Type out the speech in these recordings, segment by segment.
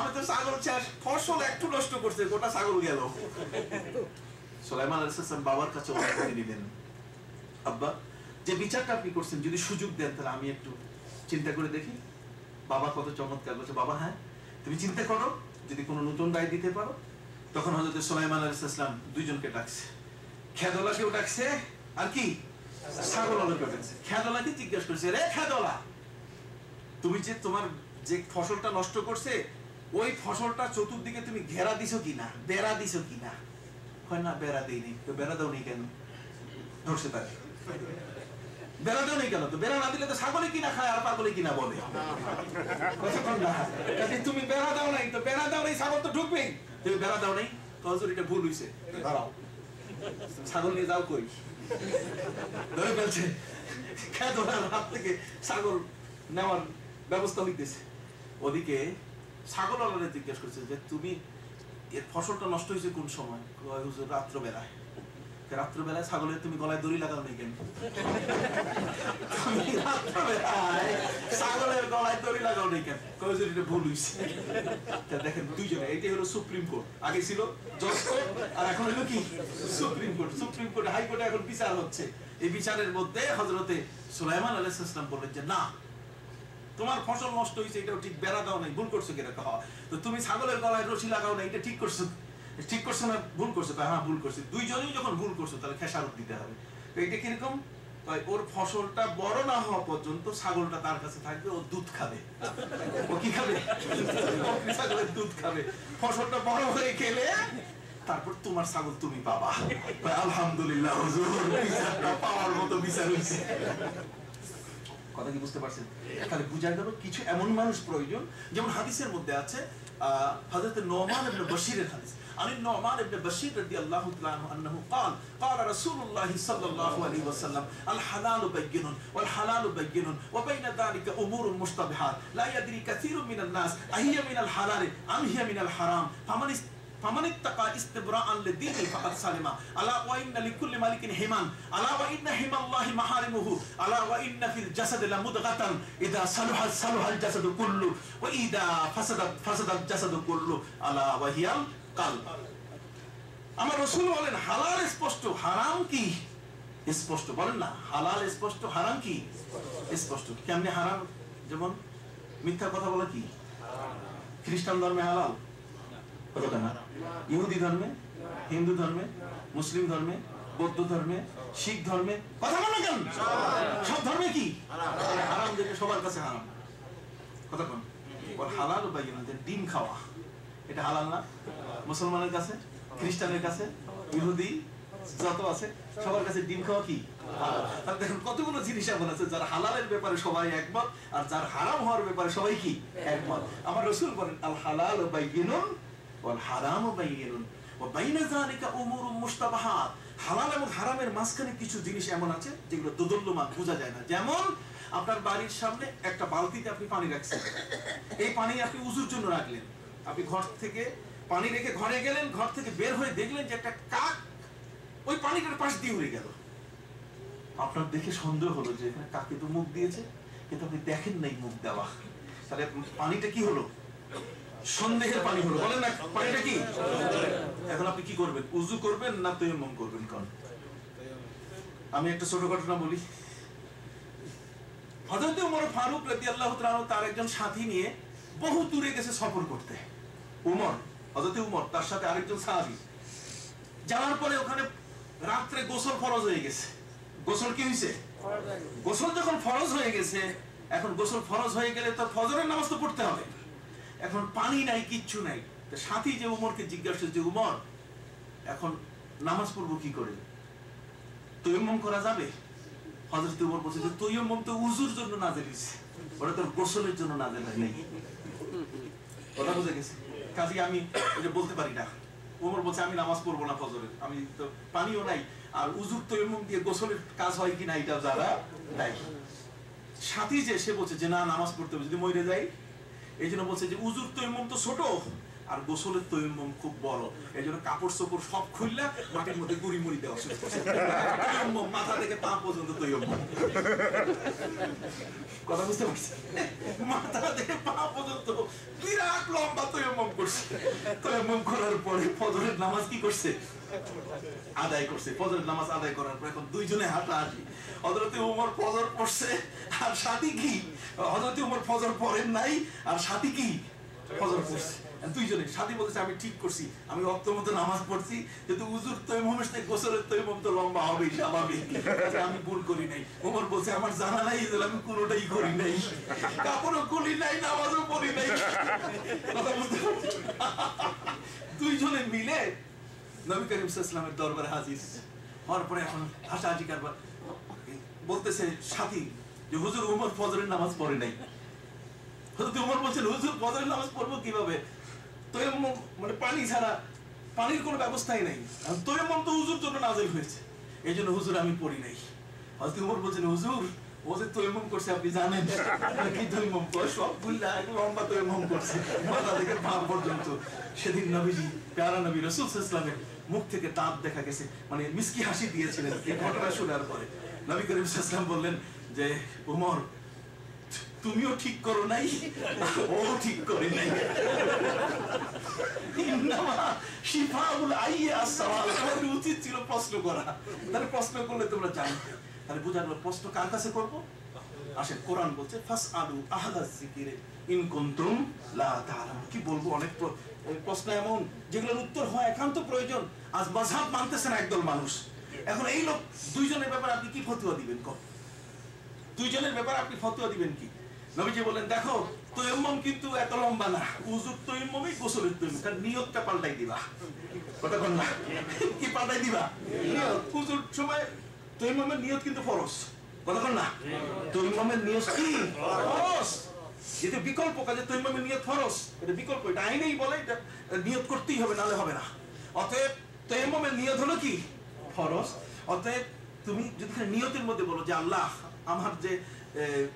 আমি তো ছাগল চাষ ফসল একটু নষ্ট করছে, গোটা ছাগল গেল। সুলাইমান আলাইহিস সালাম বাবার কাছে অনুমতি নিলেন, আব্বা যে বিচারটা আপনি করছেন যদি সুযোগ দেন তাহলে আমি একটু চিন্তা করে দেখি। বাবা কত চমৎকার বলছে, বাবা হ্যাঁ তুমি চিন্তা করো, যদি কোনো নতুন রায় দিতে পারো। তখন হযরত সুলাইমান আলাইহিস সালাম দুইজনকে ডাকছে, খেদলাকেও ডাকছে আর কি ছাগলওয়ালাকেও ডাকছে। খেদলাকে জিজ্ঞেস করছে, রে খেদলা, তুমি যে তোমার যে ফসলটা নষ্ট করছে ওই ফসলটা চতুর্দিকে তুমি ঘেরা দিছো কিনা, বেড়া দিছো কিনা? হয় না বেড়া দেইনি। তো বেড়া দাও নি কেন? ধরছে তাকে, বেড়া দাও নি কেন? তো বেড়া না দিলে তো ছাগলে কিনা খায় আর পাগলে কিনা বলে। তুমি বেড়া দাও নাই, তো বেড়া দাও নাই, ছাগল তো ঢুকবেই। তুমি বেড়া দাও নাই, হুজুর এটা ভুল হইছে, দাঁড়াও ছাগল নিয়ে যাও কই। ধরে ফেলছে, খেদলার হাত থেকে ছাগল নেওয়ার ব্যবস্থা হইতেছে। ওদিকে ছাগলওয়ালারে জিজ্ঞেস করছে যে তুমি এর ফসলটা নষ্ট হয়েছে কোন সময়? হুজুর রাত্রবেলায়। রাত্রবেলায় ছাগলের তুমি গলায় দড়ি লাগাও নাই কেন? ছাগলের গলায় দড়ি লাগাও নাই কেন? হুজুর এটা ভুল হইছে। দেখেন দুইজনে, এইটাই হলো সুপ্রিম কোর্ট। আগে ছিল জজ কোর্ট আর এখন হলো কি supreme court. Supreme court high কোর্টে এখন বিচার হচ্ছে। এই বিচারের মধ্যে হযরতে সুলাইমান আলাইহিস সালাম বললেন যে না, তোমার ফসল নষ্ট হয়েছে, এটাও ঠিক, বেড়া দাও নাই, ভুল করছো কিনা? তো তুমি ছাগলের গলায় রশি লাগাও না, এটা ঠিক করছো, ঠিক করছো না ভুল করছো? হ্যাঁ ভুল করছে। দুইজনেই যখন ভুল করছো তাহলে খেসারত দিতে হবে। তো এটা কিরকম? ওর ফসলটা বড় না হওয়া পর্যন্ত ছাগলটা তার কাছে থাকবে, ও দুধ খাবে। ও কি খাবে? ছাগলের দুধ খাবে। ফসলটা বড় হয়ে গেলে তারপর তোমার ছাগল তুমি পাবা। আলহামদুলিল্লাহ হুজুর, বিচারটা পাওয়ার মতো বিচার হয়েছে। কথা কি বুঝতে পারছেন? তাহলে বুঝা গেল কিছু এমন মানুষ প্রয়োজন, যেমন হাদিসের মধ্যে আছে হযরত নোমান ইবনে বশীরের হাদিস। আনি নোমান ইবনে বশীর রাদিয়াল্লাহু তাআলা আনহু قال قال رسول الله صلى الله عليه وسلم الحلال بين والحلال بين وبين ذلك امور مشتبهات لا يدري كثير من الناس اهي من الحلال ام هي من الحرام فمن اتقى استبراء للدين فقد سلم الا وان لكل ملك حما الا وان حمى الله محارمه الا وان في الجسد لمضغه اذا صلحت صلح الجسد كله واذا فسد الجسد كله الا وهي القلب। আমার রাসূল বলেন হালাল স্পষ্ট, হারাম কি স্পষ্ট। বলেন না হালাল স্পষ্ট, হারাম কি স্পষ্ট। কেমনে হারাম? যেমন মিথ্যা কথা বলা কি খ্রিস্টান ধর্মে হালাল, ইহুদি ধর্মে, হিন্দু ধর্মে, মুসলিম ধর্মে, বৌদ্ধ ধর্মে, শিখ ধর্মে, কথা বলো কেন? সব ধর্মে কি হারাম, যেটা সবার কাছে হারাম। কথা কোন হালাল বাইন, ডিম খাওয়া এটা হালাল না? মুসলমানের কাছে, খ্রিস্টানের কাছে, ইহুদি যত আছে সবার কাছে ডিম খাওয়া কি হালাল। তাহলে দেখুন কতগুলো জিনিস এমন আছে যার হালালের ব্যাপারে সবাই একমত, আর যার হারাম হওয়ার ব্যাপারে সবাই কি একমত। আমার রাসূল বলেন আল হালাল বাইয়িনুন ওয়াল হারামু বাইয়িনুন ওয়া বাইনা যালিকা উমুরুম মুশতাবাহাত। হালাল এবং হারামের মাঝখানে কিছু জিনিস এমন আছে যেগুলো দোদুল্যমান, বোঝা যায় না। যেমন আপনার বাড়ির সামনে একটা বালতিতে আপনি পানি রাখছেন, এই পানি আপনি উযুর জন্য রাখলেন, আপনি ঘর থেকে পানি রেখে ঘরে গেলেন, ঘর থেকে বের হয়ে দেখলেন যে একটা কাক ওই পানিটার পাশ দিয়ে উড়ে গেল। আপনার দেখে সন্দেহ হলো যে এখানে কাকে তো মুখ দিয়েছে, কিন্তু আপনি দেখেন নাই মুখ দেওয়া। তাহলে পানিটা কি হলো? সন্দেহের পানি হলো। বলেন না পানিটা কি? এখন আপনি কি করবেন? উযু করবেন না তায়াম্মুম করবেন? কোন? আমি একটা ছোট ঘটনা বলি। হযরত ওমর ফারুক রাদিয়াল্লাহু তাআলা তার একজন সাথী নিয়ে বহু দূরে গেছে সফর করতে। ওমর, হযরত ওমর তার সাথে আরেকজন সাহাবী যাওয়ার পরে ওখানে রাত্রে গোসল ফরজ হয়ে গেছে। গোসল কি হইছে? গোসল যখন ফরজ হয়ে গেছে, এখন গোসল ফরজ হয়ে গেলে তো ফজরের নামাজ তো পড়তে হবে। এখন পানি নাই, কিচ্ছু নাই। তো সাথী যে উমরকে জিজ্ঞাসা করছে যে উমর এখন নামাজ পড়বো কি করে? তায়াম্মুম করা যাবে? হযরত উমর বলছে যে তায়াম্মুম তো উযুর জন্য নাযিল হইছে, ওটা তো গোসলের জন্য নাযিল হয় নাই। কথা বুঝে গেছে? কাজে আমি এটা বলতে পারি না। উমর বলছে আমি নামাজ পড়বো না ফজরের, আমি তো পানিও নাই, আর উযুর তায়াম্মুম দিয়ে গোসলের কাজ হয় কিনা এটা জানা নাই। সাথী যে সে বলছে যে না নামাজ পড়তে হবে, যদি মরে যাই। এই জন্য বলছে যে উযুর তায়াম্মুম তো ছোট, আর গোসলের তৈয়ম্মম খুব বড়, এই জন্য কাপড় চোপড় সব খুললে মাটির মধ্যে গুড়ি মুড়ি দেওয়া শুরু করছে। তৈয়ম্মম মাথা থেকে পা পর্যন্ত তৈয়ম্মম। কথা বুঝতে পারছি? মাথা থেকে পা পর্যন্ত বিরাট লম্বা তৈয়ম্মম করছে। তৈয়ম্মম করার পরে ফজরের নামাজ কি করছে? আদায় করছে। ফজরের নামাজ আদায় করার পর এখন দুইজনে হাঁটাহাঁটি। হযরতে ওমর ফজর পড়ছে আর সাথী কি? হযরতে ওমর ফজর পড়েন নাই আর সাথী কি? ফজর পড়ছে। দুইজনে সাথী বলছে আমি ঠিক করছি, আমি ওয়াক্ত মতো নামাজ পড়ছি, কিন্তু উযুর তৈয়ম্মমের সাথে গোসলের তৈয়ম্মম তো লম্বা হবেই স্বাভাবিক, আমি ভুল করি নাই। ওমর বলছে আমার জানা নাই, আমি কোনোটাই করি নাই, কাপড়ও খুলি নাই, নামাজও পড়ি নাই। কথা বুঝতে পারছি? দুইজনে মিলে নবী করিম সাল্লাল্লাহু আলাইহি ওয়াসাল্লামের দরবারে হাজির হওয়ার পরে এখন হাসাহাসি কারবার বলতেছে সাথী যে হুজুর ওমর ফজরের নামাজ পড়ে নাই। হযরত ওমর বলছেন হুজুর ফজরের নামাজ পড়বো কিভাবে? তৈয়ম্মম মানে পানি ছাড়া, পানির কোনো ব্যবস্থাই নাই, তৈয়ম্মম তো হুজুর জন্য নাযিল হয়েছে, এই জন্য হুজুর আমি পড়ি নাই। হযরত ওমর বলছেন হুজুর ও যে তৈয়ম্মম করছে আপনি জানেন কি তৈয়ম্মম করে? সব ভুললা লম্বা তৈয়ম্মম করছে মাথা থেকে পা পর্যন্ত। সেদিন নবীজি প্যারা নবী রাসূল সাল্লাল্লাহু আলাইহি ওয়াসাল্লামের মুখ থেকে দাঁত দেখা গেছে, মানে মিষ্টি হাসি দিয়েছিলেন এই ঘটনা শোনার পরে। নবী করিম সাল্লাল্লাহু আলাইহি ওয়াসাল্লাম বললেন যে ওমর তুমিও ঠিক করো নাই, ও ঠিক করে নাই। উচিত ছিল প্রশ্ন করা, তাহলে প্রশ্ন করলে তোমরা জানতে, তাহলে বোঝা গেল প্রশ্ন কার কাছে করবো? আসেন কোরআন বলছে ফাসআলু আহলা যিকরি ইন কুনতুম লা তা'লামুন। কি বলবো, অনেক প্রশ্ন এমন যেগুলোর উত্তর হয় একান্ত প্রয়োজন। আজ মাযহাব মানতেছে না একদল মানুষ। এখন এই লোক দুইজনের ব্যাপারে আপনি কি ফতোয়া দিবেন? দুইজনের ব্যাপারে আপনি ফতোয়া দিবেন কি? নবীজি বলেন দেখো তৈয়ম্মম কিন্তু এত লম্বা না, উযুর তৈয়ম্মমই গোসলের তৈয়ম্মম, কারণ নিয়তটা পাল্টাই দিবা। কথা বল না, কি পাল্টাই দিবা? নিয়ত। উযুর সময় তৈয়ম্মমের নিয়ত কিন্তু ফরজ। কথা বল না, তৈয়ম্মমের নিয়ত কি ফরজ? যেটা বিকল্প কাজে তৈয়ম্মমের নিয়ত ফরজ, এটা বিকল্প, এটা আইনেই বলে এটা নিয়ত করতেই হবে, নালে হবে না। অতএব তৈয়ম্মমের নিয়ত হলো কি ফরজ। অতএব তুমি যদি নিয়তের মধ্যে বলো যে আল্লাহ আমার যে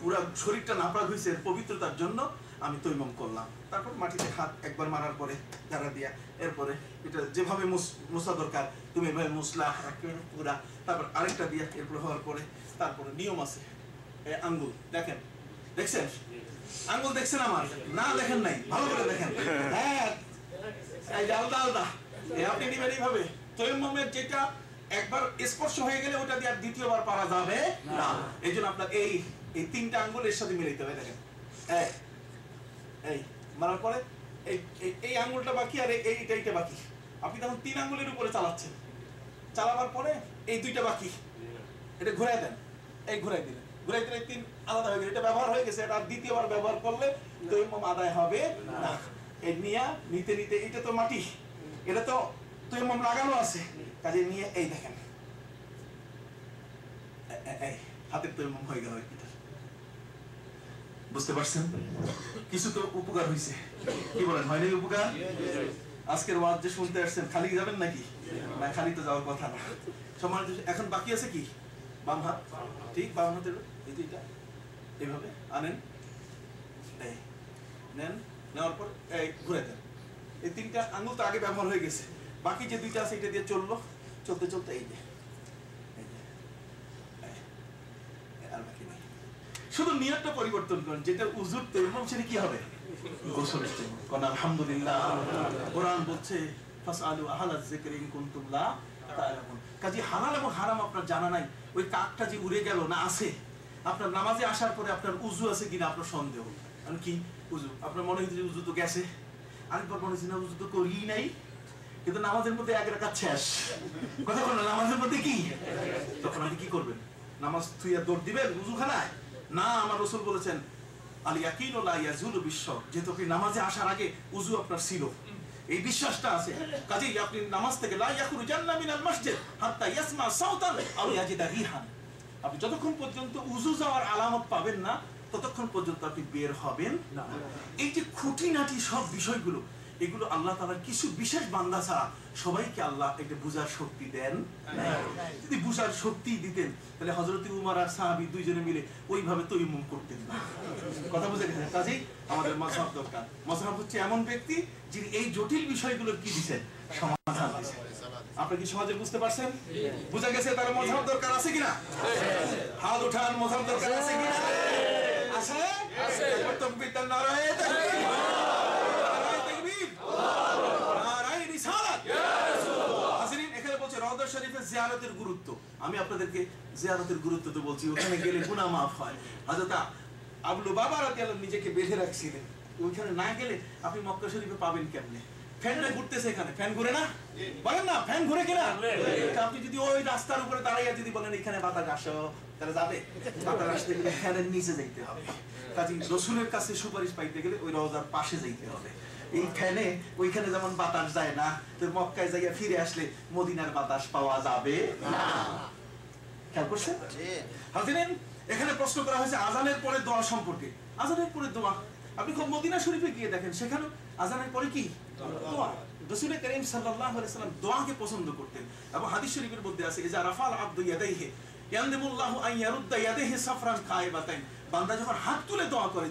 পুরা শরীরটা নাপাক হয়েছে পবিত্রতার জন্য আমি তৈয়ম্মম করলাম, তারপর মাটিতে হাত একবার মারার পরে ঝাড়া দিয়া, এরপরে এটা যেভাবে মোছা দরকার তুমি এভাবে মুসলা পুরা, তারপর আরেকটা দিয়া, এরপরে হওয়ার পরে তারপরে নিয়ম আছে। আঙ্গুল দেখেন, দেখছেন আঙ্গুল দেখছেন আমার? না দেখেন নাই, ভালো করে দেখেন। হ্যাঁ এই যে আলাদা আলাদা আপনি নিবেন এইভাবে। তৈয়ম্মমের যেটা একবার স্পর্শ হয়ে গেলে ওটা দিয়ে আর দ্বিতীয়বার পারা যাবে না। এই জন্য আপনার এই তিনটা আঙ্গুল এর সাথে মিলাইতে হবে। দেখেন এই মারার পরে এই আঙ্গুলটা বাকি আর এইটা বাকি, আপনি তখন তিন আঙ্গুলের উপরে চালাচ্ছেন, চালাবার পরে এই দুইটা বাকি, এটা ঘুরাই দেন, এই ঘুরাই দিলেন, ঘুরাই দিলে তিন আলাদা হয়ে গেছে, এটা ব্যবহার হয়ে গেছে, এটা দ্বিতীয়বার ব্যবহার করলে তৈয়ম্মম আদায় হবে না। এই নিতে নিতে এটা তো মাটি, এটা তো তৈয়ম্মম লাগানো আছে, কাজে নিয়ে এই দেখেন এই হাতের তৈয়ম্মম হয়ে গেল। বুঝতে পারছেন? কিছু তো উপকার হয়েছে, কি বলেন হয়নি উপকার? আজকের ওয়াজ যে শুনতে আসছেন খালি যাবেন নাকি? না, খালি তো যাওয়ার কথা না। সম্মানিত, এখন বাকি আছে কি? বাম হাত, ঠিক বাম হাতের এইটা এইভাবে আনেন, এই নেন, নেওয়ার পর এই ঘুরে দেন। এই তিনটা আঙুল তো আগে ব্যবহার হয়ে গেছে, বাকি যে দুইটা আছে এটা দিয়ে চললো, চলতে চলতে এই যে আর বাকি নেই। শুধু নিয়তটা পরিবর্তন করেন, যেটা উযুর তৈয়ম্মম সেটা কি হবে? গোসলের তৈয়ম্মম। কোন আলহামদুলিল্লাহ। কোরআন বলছে ফাসআলু আহলা যিকরি ইন কুনতুম লা তা'লামুন। কাজে হালাল এবং হারাম আপনার জানা নাই, ওই কাকটা যে উড়ে গেল না আছে, আপনার নামাজে আসার পরে আপনার উযু আছে কিনা আপনার সন্দেহ। কারণ কি উযু আপনার মনে হচ্ছে উযু তো গেছে, আরেকবার মনে হচ্ছে না উযু তো করিই নাই, কিন্তু নামাজের মধ্যে এক রাকাত শেষ। কথা বল না, নামাজের মধ্যে কি? তখন আপনি কি করবেন? নামাজ থুইয়া দৌড় দিবেন উযুখানায়? না, আমার রাসূল বলেছেন আল ইয়াকিনু লা ইয়াজুলু বিশ-শাক, যেহেতু আপনি নামাজে আসার আগে উযু আপনার ছিল, এই বিশ্বাসটা আছে, কাজেই আপনি নামাজ থেকে লা ইয়াখরুজান্না মিনাল মাসজিদ হাত্তা ইয়াসমা সাওতান আও ইয়াজিদা রিহান, আপনি যতক্ষণ পর্যন্ত উযু যাওয়ার আলামত পাবেন না ততক্ষণ পর্যন্ত আপনি বের হবেন না। এই যে খুঁটিনাটি সব বিষয়গুলো, এগুলো আল্লাহ তাআলার কিছু বিশেষ বান্দা ছাড়া সবাইকে আল্লাহ এটা বুঝার শক্তি দেন না। যদি বুঝার শক্তি দিতেন তাহলে হযরত উমর আর সাহাবী দুইজনে মিলে ওইভাবে তৈয়ম্মম করতেন না। কথা বুঝে গেছেন? কাজেই আমাদের মাযহাব দরকার। মাযহাব হচ্ছে এমন ব্যক্তি যিনি এই জটিল বিষয়গুলোর কি দিবেন, সমাধান দিবেন। আপনি কি সহজে বুঝতে পারছেন? বুঝা গেছে তার মাযহাব দরকার আছে কিনা? হাত উঠান, মাযহাব দরকার আছে কিনা? আছে আছে। তাকবীর, নারায়ে তাকবীর, নারায়ে তাকবীর, নারায়ে রিসালাত। হাজিরিন, এখানে বলছে রওজা শরীফে জিয়ারতের গুরুত্ব। আমি আপনাদেরকে জিয়ারতের গুরুত্ব তো বলছি, ওখানে গেলে গুনাহ মাফ হয়। হযরত আবু লুবাবা রাদিয়াল্লাহু নিজেকে বেঁধে রাখছিলেন, ওইখানে না গেলে আপনি মক্কা শরীফে পাবেন কেমনে? ফ্যানটা ঘুরতেছে এখানে, ফ্যান ঘুরে না? বলেন না, ফ্যান ঘুরে কিনা? আপনি যদি ওই রাস্তার উপরে দাঁড়াইয়া যদি বলেন এখানে বাতাস আসো, তাহলে যাবে? বাতাস আসতে গেলে ফ্যানের নিচে যাইতে হবে। কাজেই রাসূলের কাছে সুপারিশ পাইতে গেলে ওই রওজার পাশে যাইতে হবে। এই ফ্যানে ওইখানে যেমন বাতাস যায় না, তো মক্কায় যাইয়া ফিরে আসলে মদিনার বাতাস পাওয়া যাবে না। খেয়াল করছেন? হাজিরিন, এখানে প্রশ্ন করা হয়েছে আযানের পরে দোয়া সম্পর্কে। আযানের পরে দোয়া, আপনি খুব মদিনা শরীফে গিয়ে দেখেন, সেখানে আযানের পরে কি দোয়া। রাসূল করিম সাল্লাল্লাহু আলাইহি ওয়াসাল্লাম দোয়াকে পছন্দ করতেন, এবং হাদিস শরীফের মধ্যে আছে ইজা রাফাল আবদু ইয়াদাইহি ইয়ানদিমুল্লাহু আন ইয়ারুদ্দা ইয়াদাইহি সাফরান কায়বাতাইন। বান্দা যখন হাত তুলে দোয়া করে